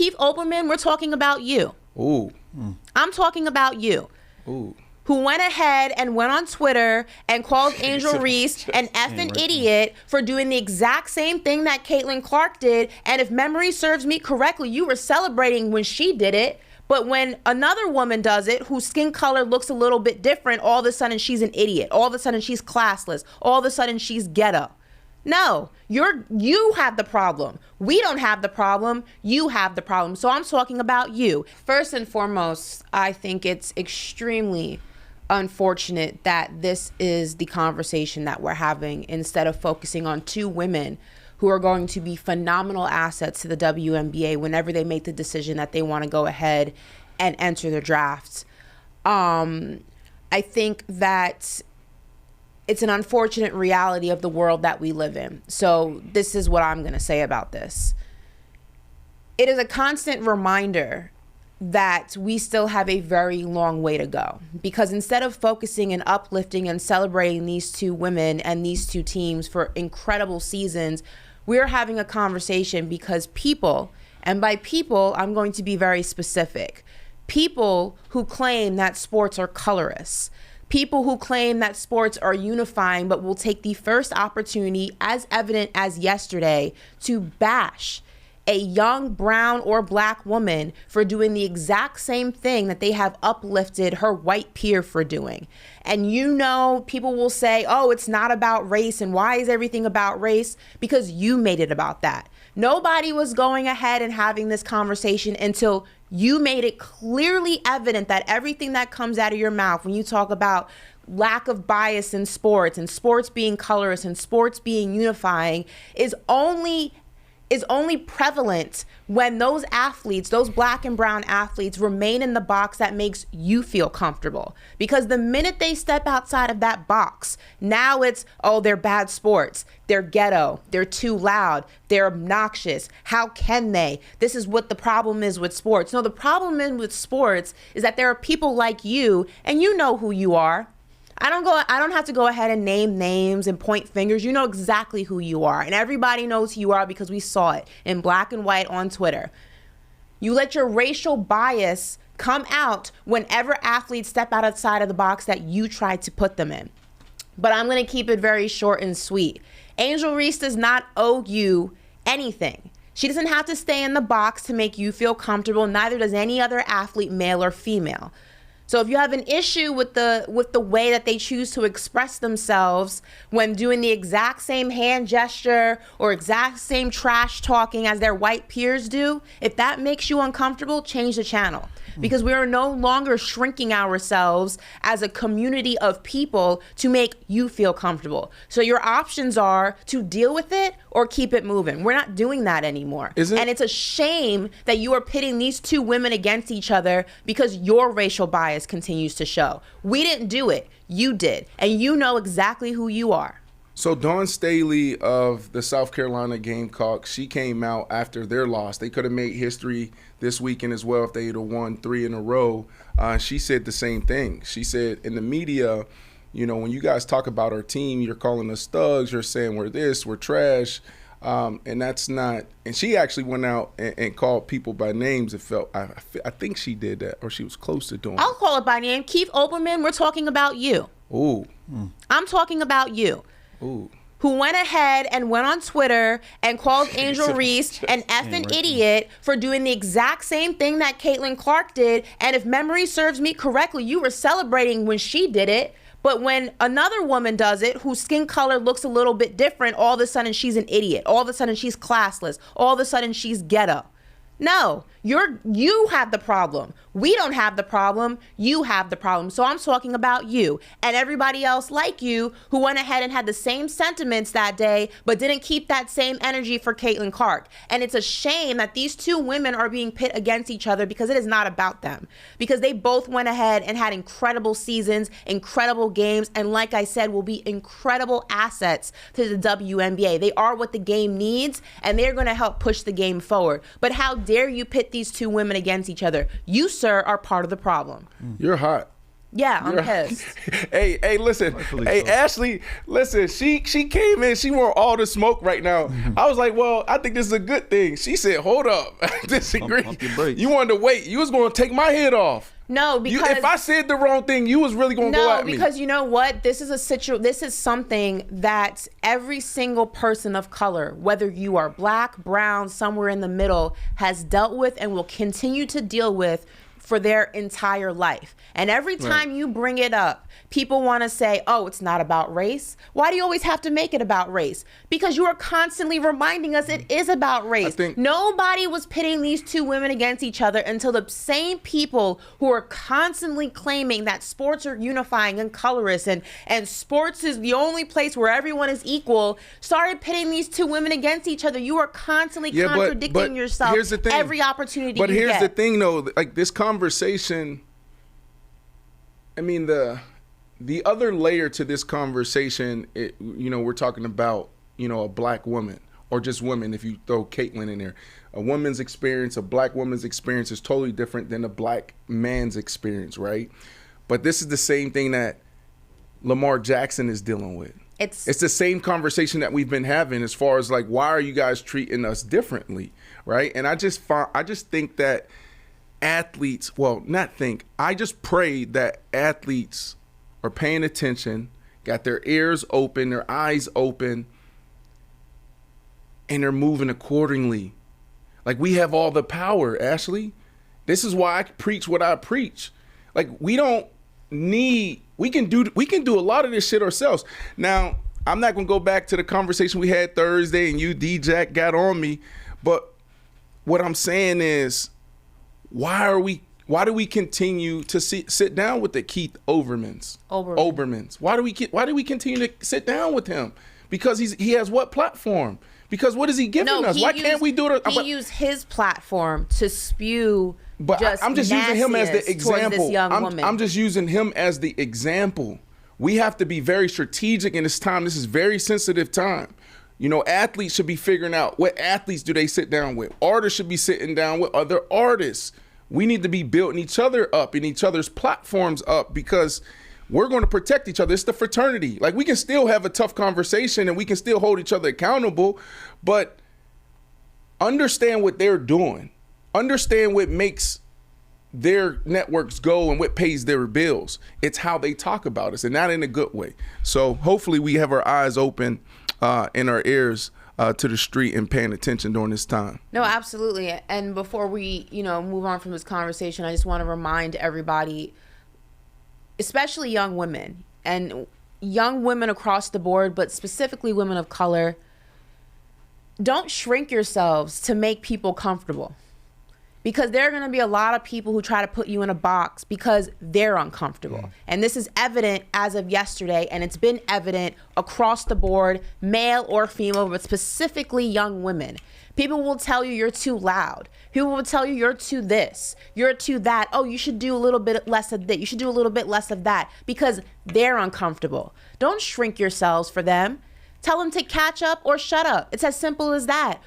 Keith Olbermann, we're talking about you. Ooh. I'm talking about you. Ooh. Who went ahead and went on Twitter and called Angel Reese an effing idiot for doing the exact same thing that Caitlin Clark did. And if memory serves me correctly, you were celebrating when she did it. But when another woman does it, whose skin color looks a little bit different, all of a sudden she's an idiot. All of a sudden she's classless. All of a sudden she's ghetto. No, you have the problem. We don't have the problem. You have the problem. So I'm talking about you. First and foremost, I think it's extremely unfortunate that this is the conversation that we're having instead of focusing on two women who are going to be phenomenal assets to the WNBA whenever they make the decision that they want to go ahead and enter the drafts. I think that it's an unfortunate reality of the world that we live in. So this is what I'm going to say about this. It is a constant reminder that we still have a very long way to go, because instead of focusing and uplifting and celebrating these two women and these two teams for incredible seasons, we're having a conversation because people, and by people, I'm going to be very specific, people who claim that sports are colorist, people who claim that sports are unifying but will take the first opportunity, as evident as yesterday, to bash a young brown or black woman for doing the exact same thing that they have uplifted her white peer for doing. And you know, people will say, oh, it's not about race, and why is everything about race? Because you made it about that. Nobody was going ahead and having this conversation until you made it clearly evident that everything that comes out of your mouth when you talk about lack of bias in sports and sports being colorist and sports being unifying is only prevalent when those athletes, those black and brown athletes, remain in the box that makes you feel comfortable. Because the minute they step outside of that box, now it's, oh, they're bad sports, they're ghetto, they're too loud, they're obnoxious, how can they? This is what the problem is with sports. No, the problem with sports is that there are people like you, and you know who you are. I don't have to go ahead and name names and point fingers. You know exactly who you are. And everybody knows who you are because we saw it in black and white on Twitter. You let your racial bias come out whenever athletes step outside of the box that you tried to put them in. But I'm going to keep it very short and sweet. Angel Reese does not owe you anything. She doesn't have to stay in the box to make you feel comfortable. Neither does any other athlete, male or female. So if you have an issue with the way that they choose to express themselves when doing the exact same hand gesture or exact same trash talking as their white peers do, if that makes you uncomfortable, change the channel. Because we are no longer shrinking ourselves as a community of people to make you feel comfortable. So your options are to deal with it or keep it moving. We're not doing that anymore. And it's a shame that you are pitting these two women against each other because your racial bias continues to show. We didn't do it. You did. And you know exactly who you are. So Dawn Staley of the South Carolina Gamecocks, she came out after their loss. They could have made history this weekend as well if they had won 3 in a row. She said the same thing. She said, in the media, you know, when you guys talk about our team, you're calling us thugs, you're saying we're this, we're trash, and that's not. And she actually went out and called people by names. It felt, I think she did that, or she was close to doing it. I'll call it by name. Keith Olbermann, we're talking about you. Ooh. I'm talking about you. Ooh. Who went ahead and went on Twitter and called Angel Reese an effing idiot for doing the exact same thing that Caitlin Clark did. And if memory serves me correctly, you were celebrating when she did it. But when another woman does it, whose skin color looks a little bit different, all of a sudden she's an idiot. All of a sudden she's classless. All of a sudden she's ghetto. No, you have the problem. We don't have the problem. You have the problem. So I'm talking about you and everybody else like you who went ahead and had the same sentiments that day, but didn't keep that same energy for Caitlin Clark. And it's a shame that these two women are being pit against each other because it is not about them. Because they both went ahead and had incredible seasons, incredible games, and like I said, will be incredible assets to the WNBA. They are what the game needs, and they're going to help push the game forward. But how dare you pit these two women against each other? You, sir, are part of the problem. You're hot. Yeah, I'm pissed. Hey, listen. Hey, so. Ashley, listen. She came in. She want all the smoke right now. I was like, well, I think this is a good thing. She said, hold up. I disagree. Pump your brakes. You wanted to wait. You was going to take my head off. No, because if I said the wrong thing, you was really going to go at me. No, because you know what? This is something that every single person of color, whether you are black, brown, somewhere in the middle, has dealt with and will continue to deal with for their entire life. And every time you bring it up, people want to say, oh, it's not about race. Why do you always have to make it about race? Because you are constantly reminding us it is about race. Nobody was pitting these two women against each other until the same people who are constantly claiming that sports are unifying and colorist and sports is the only place where everyone is equal started pitting these two women against each other. You are constantly contradicting yourself every opportunity you get. But here's the thing, though. Like, this conversation, I mean, the other layer to this conversation, we're talking about, a black woman or just women. If you throw Caitlyn in there, a woman's experience, a black woman's experience is totally different than a black man's experience, right? But this is the same thing that Lamar Jackson is dealing with. It's the same conversation that we've been having as far as like, why are you guys treating us differently, right? And I just think that athletes, I just pray that athletes are paying attention, got their ears open, their eyes open, and they're moving accordingly. Like, we have all the power, Ashley. This is why I preach what I preach. Like, we can do a lot of this shit ourselves. Now, I'm not gonna go back to the conversation we had Thursday and you, D-Jack, got on me, but what I'm saying is, why do we continue to sit down with the Keith Olbermanns? Why do we continue to sit down with him? Because he has what platform? Because what is he giving us? Why can't we do it? He used his platform to spew. But I'm just using him as the example. This young woman. I'm just using him as the example. We have to be very strategic in this time. This is very sensitive time. Athletes should be figuring out what athletes do they sit down with. Artists should be sitting down with other artists. We need to be building each other up and each other's platforms up because we're going to protect each other. It's the fraternity. Like, we can still have a tough conversation and we can still hold each other accountable, but understand what they're doing. Understand what makes their networks go and what pays their bills. It's how they talk about us, and not in a good way. So hopefully we have our eyes open and our ears to the street and paying attention during this time. No, absolutely. And before we, move on from this conversation, I just want to remind everybody, especially young women and young women across the board, but specifically women of color, don't shrink yourselves to make people comfortable. Because there are going to be a lot of people who try to put you in a box because they're uncomfortable. And this is evident as of yesterday, and it's been evident across the board, male or female, but specifically young women. People will tell you you're too loud. People will tell you you're too this, you're too that. Oh, you should do a little bit less of that. You should do a little bit less of that because they're uncomfortable. Don't shrink yourselves for them. Tell them to catch up or shut up. It's as simple as that.